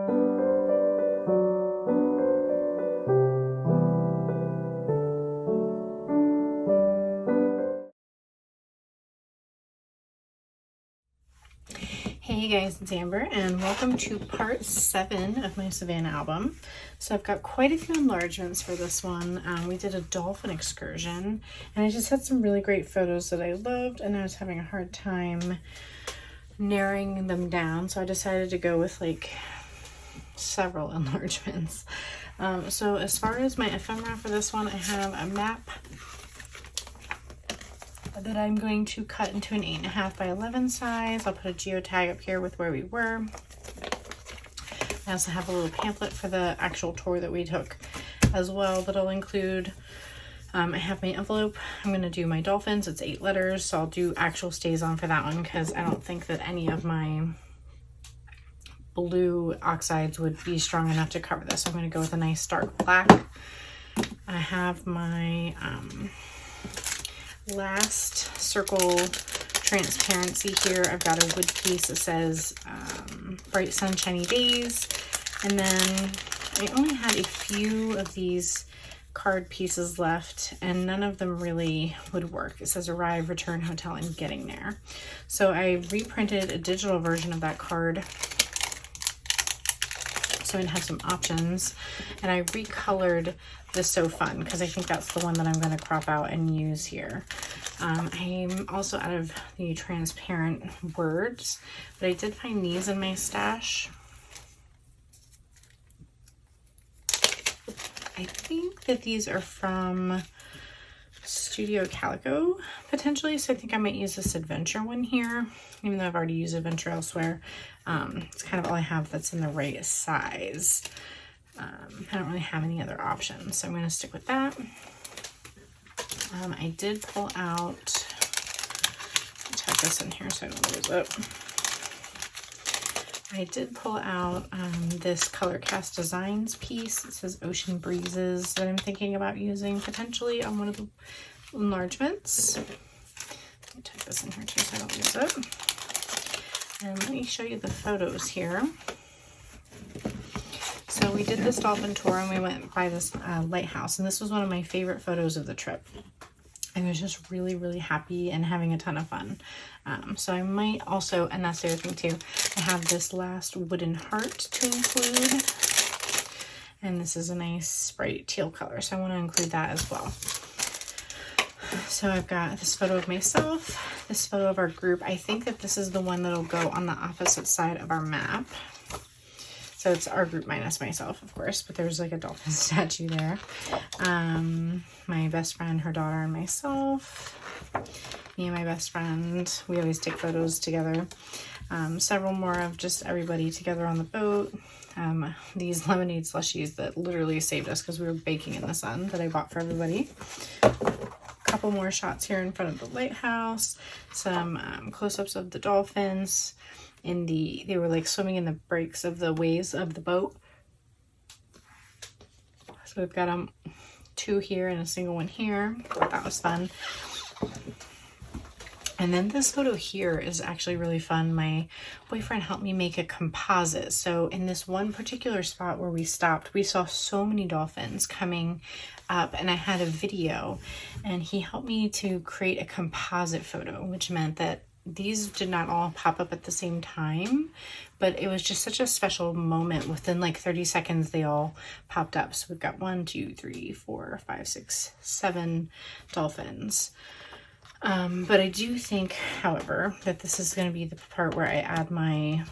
Hey guys, it's Amber and welcome to part 7 of my Savannah album. So I've got quite a few enlargements for this one. We did a dolphin excursion and I just had some really great photos that I loved and I was having a hard time narrowing them down. So I decided to go with like several enlargements. So as far as my ephemera for this one, I have a map that I'm going to cut into an 8.5 by 11 size. I'll put a geotag up here with where we were. I also have a little pamphlet for the actual tour that we took as well that I'll include. I have my envelope. I'm going to do my dolphins. It's 8 letters, so I'll do actual stays on for that one because I don't think that any of my blue oxides would be strong enough to cover this. So I'm going to go with a nice dark black. I have my last circle transparency here. I've got a wood piece that says bright sunshiny days, and then I only had a few of these card pieces left and none of them really would work. It says arrive, return, hotel, and getting there. So I reprinted a digital version of that card so it had some options, and I recolored the So Fun because I think that's the one that I'm going to crop out and use here. I'm also out of the transparent words, but I did find these in my stash. I think that these are from Studio Calico potentially, so I think I might use this adventure one here, even though I've already used adventure elsewhere. It's kind of all I have that's in the right size. I don't really have any other options, so I'm going to stick with that. I did pull out, tuck this in here so I don't lose it. I did pull out this Color Cast Designs piece. It says Ocean Breezes that I'm thinking about using potentially on one of the enlargements. Let me tuck this in here too so I don't lose it. And let me show you the photos here. So we did this dolphin tour and we went by this lighthouse, and this was one of my favorite photos of the trip. I was just really, really happy and having a ton of fun. So I might also, and that's the other thing too, I have this last wooden heart to include. And this is a nice bright teal color, so I want to include that as well. So I've got this photo of myself, this photo of our group. I think that this is the one that'll go on the opposite side of our map. So it's our group minus myself, of course, but there's like a dolphin statue there. My best friend, her daughter, and myself. Me and my best friend. We always take photos together. Several more of just everybody together on the boat. These lemonade slushies that literally saved us because we were baking in the sun that I bought for everybody. Couple more shots here in front of the lighthouse. Some close-ups of the dolphins. They were like swimming in the breaks of the waves of the boat. So we've got 2 here and a single one here. That was fun. And then this photo here is actually really fun. My boyfriend helped me make a composite. So in this one particular spot where we stopped, we saw so many dolphins coming up, and I had a video, and he helped me to create a composite photo, which meant that these did not all pop up at the same time, but it was just such a special moment. Within like 30 seconds, they all popped up. So we've got 1, 2, 3, 4, 5, 6, 7 dolphins. But I do think, however, that this is going to be the part where I add my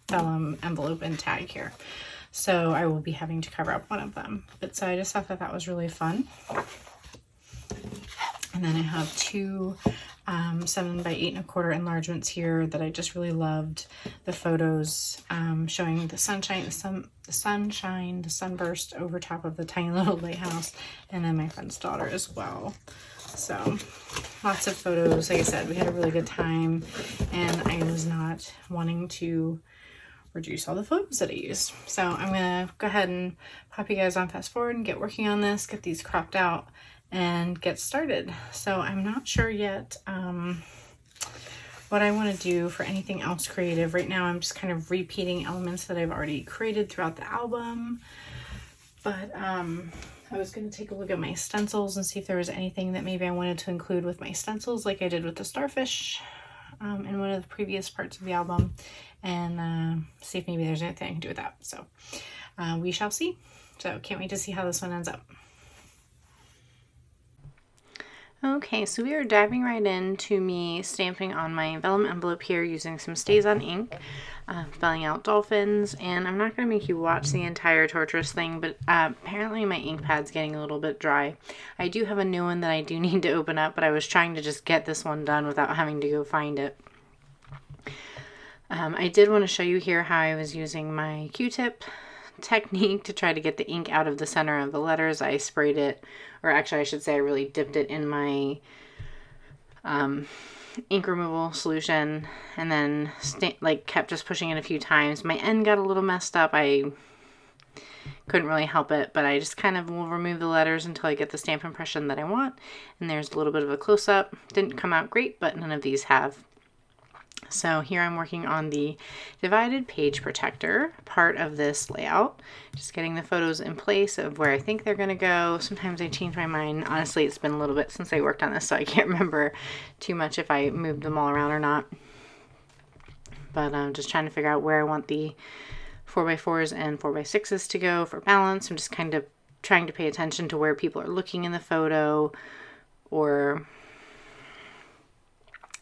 vellum envelope and tag here. So I will be having to cover up one of them. But so I just thought that that was really fun. And then I have 2 7 by 8.25 enlargements here that I just really loved. The photos showing the sunshine, the sunburst over top of the tiny little lighthouse, and then my friend's daughter as well. So lots of photos. Like I said, we had a really good time, and I was not wanting to reduce all the photos that I used. So I'm gonna go ahead and pop you guys on fast forward and get working on this, get these cropped out, and get started. So I'm not sure yet what I want to do for anything else creative. Right now I'm just kind of repeating elements that I've already created throughout the album. But I was going to take a look at my stencils and see if there was anything that maybe I wanted to include with my stencils like I did with the starfish in one of the previous parts of the album, and see if maybe there's anything I can do with that. So we shall see. So can't wait to see how this one ends up. Okay, so we are diving right into me stamping on my vellum envelope here using some StazOn ink, spelling out dolphins, and I'm not going to make you watch the entire torturous thing, but apparently my ink pad's getting a little bit dry. I do have a new one that I do need to open up, but I was trying to just get this one done without having to go find it. I did want to show you here how I was using my Q-tip technique to try to get the ink out of the center of the letters. I sprayed it, or actually I should say I really dipped it in my ink removal solution, and then kept just pushing it a few times. My end got a little messed up. I couldn't really help it, but I just kind of will remove the letters until I get the stamp impression that I want. And there's a little bit of a close-up. Didn't come out great, but none of these have. So here I'm working on the divided page protector part of this layout, just getting the photos in place of where I think they're going to go. Sometimes I change my mind. Honestly, it's been a little bit since I worked on this, so I can't remember too much if I moved them all around or not. But I'm just trying to figure out where I want the 4x4s and 4x6s to go for balance. I'm just kind of trying to pay attention to where people are looking in the photo, or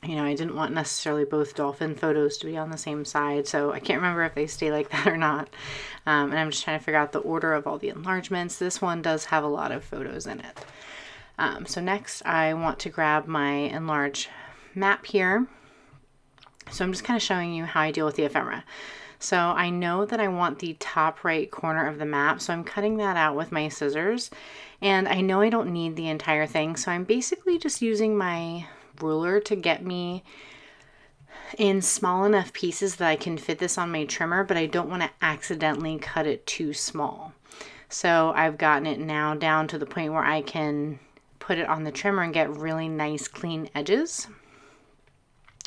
you know, I didn't want necessarily both dolphin photos to be on the same side, so I can't remember if they stay like that or not. And I'm just trying to figure out the order of all the enlargements. This one does have a lot of photos in it. So next I want to grab my enlarge map here. So I'm just kind of showing you how I deal with the ephemera. So I know that I want the top right corner of the map, so I'm cutting that out with my scissors. And I know I don't need the entire thing, so I'm basically just using my ruler to get me in small enough pieces that I can fit this on my trimmer, but I don't want to accidentally cut it too small. So I've gotten it now down to the point where I can put it on the trimmer and get really nice clean edges.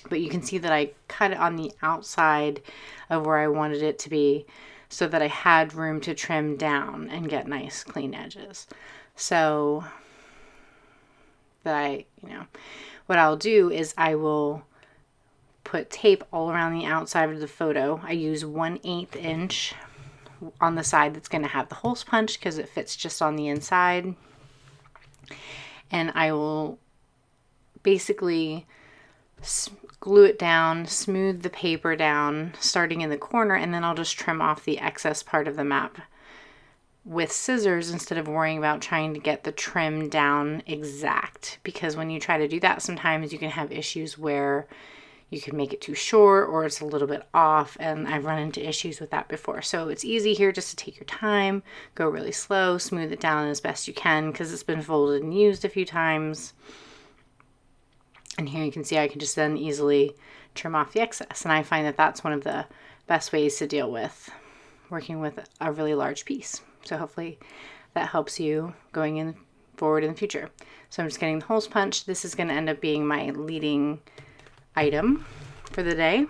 But you can see that I cut it on the outside of where I wanted it to be so that I had room to trim down and get nice clean edges. So that what I'll do is I will put tape all around the outside of the photo. I use 1/8 inch on the side that's going to have the holes punched because it fits just on the inside. And I will basically glue it down, smooth the paper down starting in the corner, and then I'll just trim off the excess part of the map with scissors instead of worrying about trying to get the trim down exact, because when you try to do that, sometimes you can have issues where you can make it too short or it's a little bit off, and I've run into issues with that before. So it's easy here just to take your time, go really slow, smooth it down as best you can because it's been folded and used a few times. And here you can see I can just then easily trim off the excess, and I find that that's one of the best ways to deal with working with a really large piece. So hopefully that helps you going forward in the future. So I'm just getting the holes punched. This is going to end up being my leading item for the day.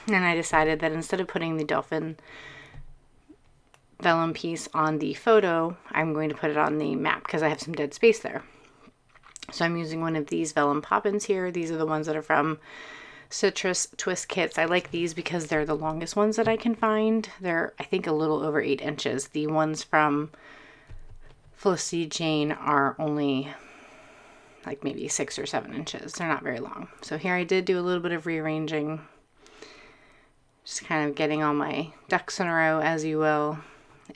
And I decided that instead of putting the dolphin vellum piece on the photo, I'm going to put it on the map because I have some dead space there. So I'm using one of these vellum pop-ins here. These are the ones that are from Citrus Twist Kits. I like these because they're the longest ones that I can find. They're, I think, a little over 8 inches. The ones from Felicity Jane are only like maybe 6 or 7 inches. They're not very long. So here I did do a little bit of rearranging, just kind of getting all my ducks in a row, as you will.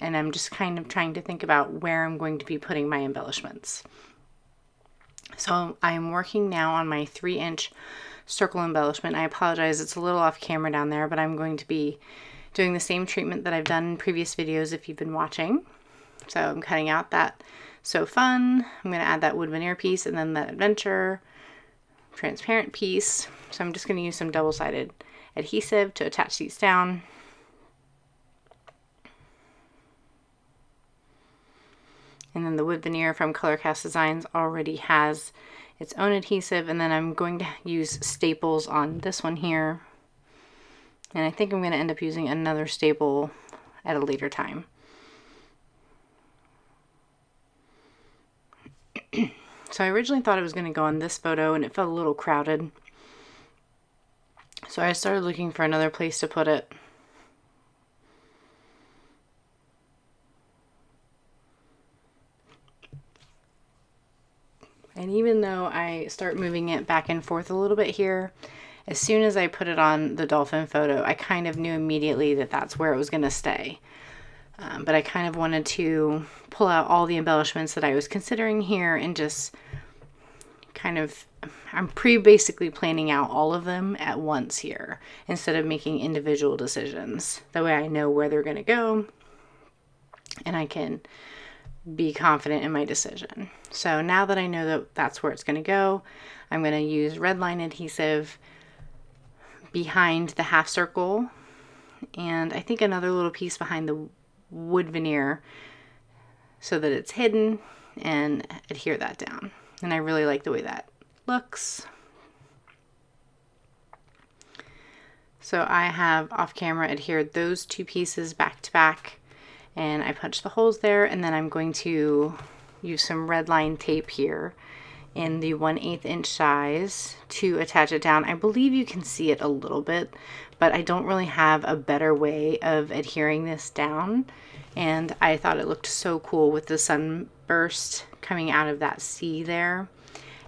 And I'm just kind of trying to think about where I'm going to be putting my embellishments. So I'm working now on my 3-inch circle embellishment. I apologize, it's a little off camera down there, but I'm going to be doing the same treatment that I've done in previous videos if you've been watching. So I'm cutting out that So Fun. I'm going to add that wood veneer piece and then that Adventure transparent piece. So I'm just going to use some double-sided adhesive to attach these down. And then the wood veneer from Color Cast Designs already has its own adhesive, and then I'm going to use staples on this one here. And I think I'm going to end up using another staple at a later time. So I originally thought it was going to go on this photo, and it felt a little crowded. So I started looking for another place to put it. And even though I start moving it back and forth a little bit here, as soon as I put it on the dolphin photo, I kind of knew immediately that that's where it was going to stay. But I kind of wanted to pull out all the embellishments that I was considering here and just kind of, I'm basically planning out all of them at once here instead of making individual decisions. That way I know where they're going to go and I can be confident in my decision. So now that I know that that's where it's going to go, I'm going to use red line adhesive behind the half circle, and I think another little piece behind the wood veneer so that it's hidden, and adhere that down. And I really like the way that looks. So I have off camera adhered those two pieces back to back, and I punched the holes there, and then I'm going to use some red line tape here in the 1/8 inch size to attach it down. I believe you can see it a little bit, but I don't really have a better way of adhering this down. And I thought it looked so cool with the sunburst coming out of that sea there.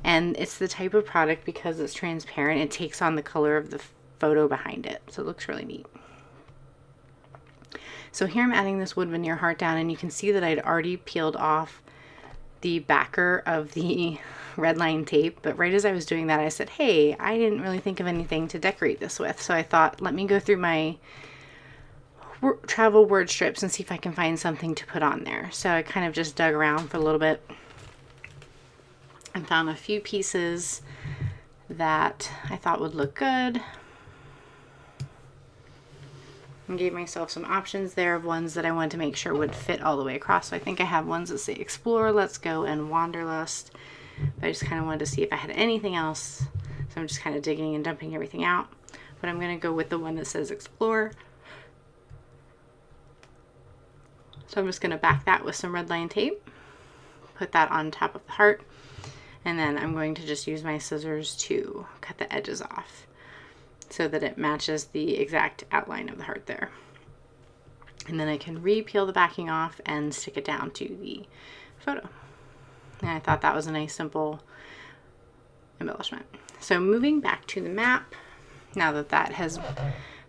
And it's the type of product, because it's transparent, it takes on the color of the photo behind it. So it looks really neat. So here I'm adding this wood veneer heart down, and you can see that I'd already peeled off the backer of the red line tape, but right as I was doing that, I said, hey, I didn't really think of anything to decorate this with. So I thought, let me go through my travel word strips and see if I can find something to put on there. So I kind of just dug around for a little bit and found a few pieces that I thought would look good. And gave myself some options there of ones that I wanted to make sure would fit all the way across. So I think I have ones that say Explore, Let's Go, and Wanderlust. But I just kind of wanted to see if I had anything else. So I'm just kind of digging and dumping everything out. But I'm going to go with the one that says Explore. So I'm just going to back that with some red line tape. Put that on top of the heart. And then I'm going to just use my scissors to cut the edges off, so that it matches the exact outline of the heart there. And then I can re-peel the backing off and stick it down to the photo. And I thought that was a nice simple embellishment. So moving back to the map, now that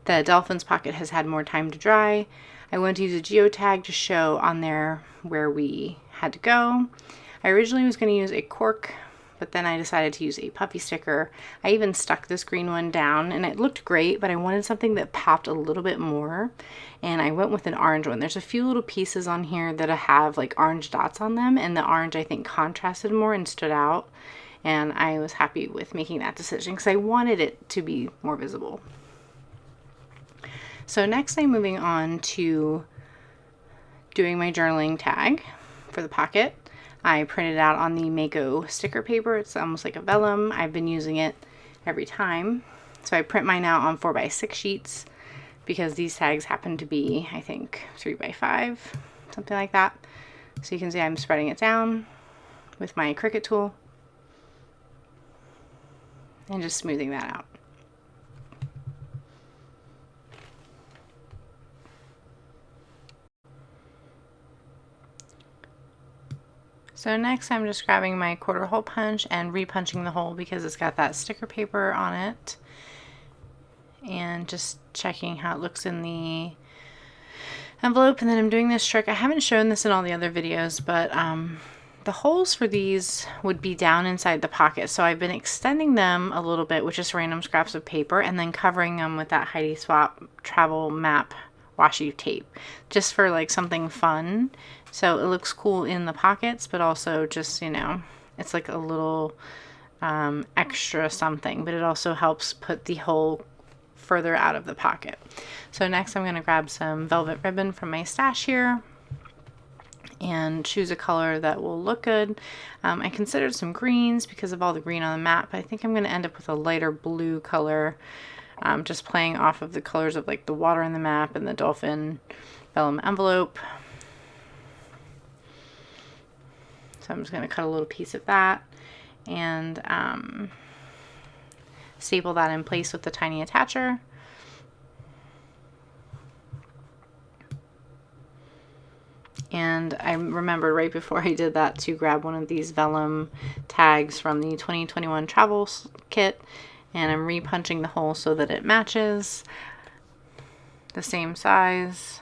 the dolphin's pocket has had more time to dry, I want to use a geotag to show on there where we had to go. I originally was going to use a cork, but then I decided to use a puffy sticker. I even stuck this green one down, and it looked great, but I wanted something that popped a little bit more, and I went with an orange one. There's a few little pieces on here that have like orange dots on them, and the orange I think contrasted more and stood out, and I was happy with making that decision because I wanted it to be more visible. So next I'm moving on to doing my journaling tag for the pocket. I printed out on the Mako sticker paper. It's almost like a vellum. I've been using it every time. So I print mine out on 4x6 sheets because these tags happen to be, I think, 3x5, something like that. So you can see I'm spreading it down with my Cricut tool and just smoothing that out. So next I'm just grabbing my quarter hole punch and repunching the hole because it's got that sticker paper on it, and just checking how it looks in the envelope. And then I'm doing this trick. I haven't shown this in all the other videos, but the holes for these would be down inside the pocket. So I've been extending them a little bit with just random scraps of paper and then covering them with that Heidi Swap travel map washi tape just for like something fun. So it looks cool in the pockets, but also just, you know, it's like a little extra something, but it also helps put the hole further out of the pocket. So next I'm going to grab some velvet ribbon from my stash here, and choose a color that will look good. I considered some greens because of all the green on the map, but I think I'm going to end up with a lighter blue color, just playing off of the colors of like the water in the map and the dolphin vellum envelope. So I'm just going to cut a little piece of that and staple that in place with the tiny attacher. And I remembered right before I did that to grab one of these vellum tags from the 2021 travel kit, and I'm repunching the hole so that it matches the same size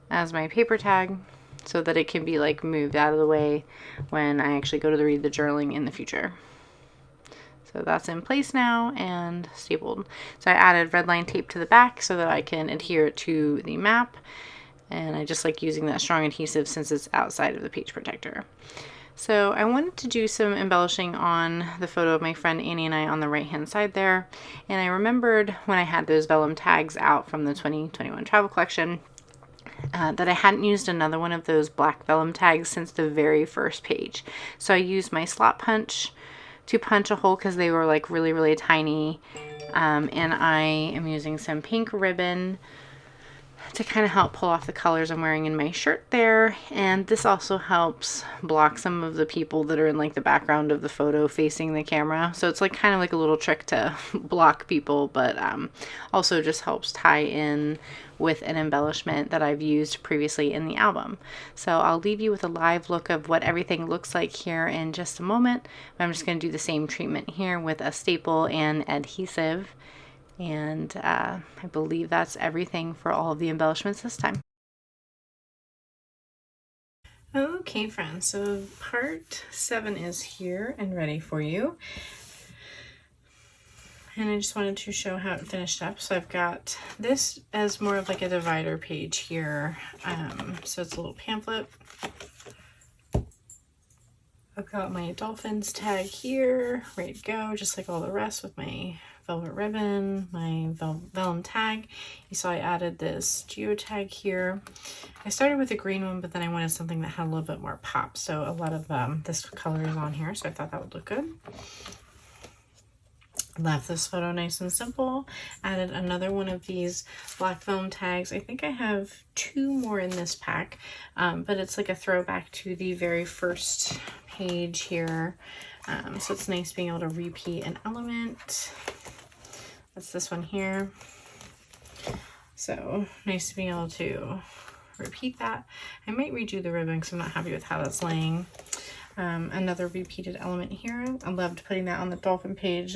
as my paper tag, so that it can be like moved out of the way when I actually go to read the journaling in the future. So that's in place now and stapled. So I added red line tape to the back so that I can adhere it to the map. And I just like using that strong adhesive since it's outside of the page protector. So I wanted to do some embellishing on the photo of my friend Annie and I on the right hand side there. And I remembered when I had those vellum tags out from the 2021 travel collection that I hadn't used another one of those black vellum tags since the very first page. So I used my slot punch to punch a hole because they were like really, really tiny. And I am using some pink ribbon to kind of help pull off the colors I'm wearing in my shirt there. And this also helps block some of the people that are in like the background of the photo facing the camera. So it's like kind of like a little trick to block people, but also just helps tie in with an embellishment that I've used previously in the album. So I'll leave you with a live look of what everything looks like here in just a moment. I'm just going to do the same treatment here with a staple and adhesive. And I believe that's everything for all of the embellishments this time. Okay, friends, so part 7 is here and ready for you. And I just wanted to show how it finished up. So I've got this as more of like a divider page here. So it's a little pamphlet. I've got my dolphins tag here, ready to go, just like all the rest with my velvet ribbon, my vellum tag. You saw I added this geotag here. I started with a green one, but then I wanted something that had a little bit more pop. So a lot of this color is on here, so I thought that would look good. Left this photo nice and simple. Added another one of these black vellum tags. I think I have 2 more in this pack, but it's like a throwback to the very first page here. So it's nice being able to repeat an element. That's this one here. So nice to be able to repeat that. I might redo the ribbon because I'm not happy with how that's laying. Another repeated element here. I loved putting that on the dolphin page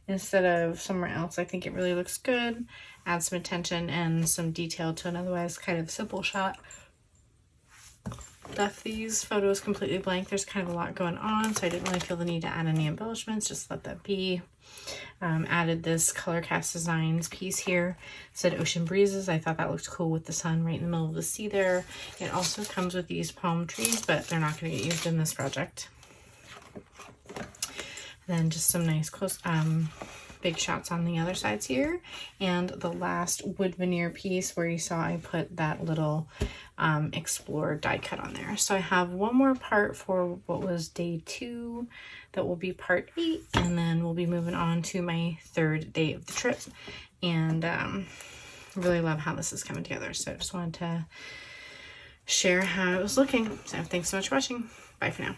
instead of somewhere else. I think it really looks good. Adds some attention and some detail to an otherwise kind of simple shot. Left these photos completely blank. There's kind of a lot going on, so I didn't really feel the need to add any embellishments. Just let that be. Added this Color Cast Designs piece here. It said Ocean Breezes. I thought that looked cool with the sun right in the middle of the sea there. It also comes with these palm trees, but they're not going to get used in this project. Then just some nice close big shots on the other sides here, and the last wood veneer piece where you saw I put that little Explore die cut on there. So I have one more part for what was day 2 that will be part 8, and then we'll be moving on to my 3rd day of the trip. And really love how this is coming together, so I just wanted to share how it was looking. So thanks so much for watching. Bye for now.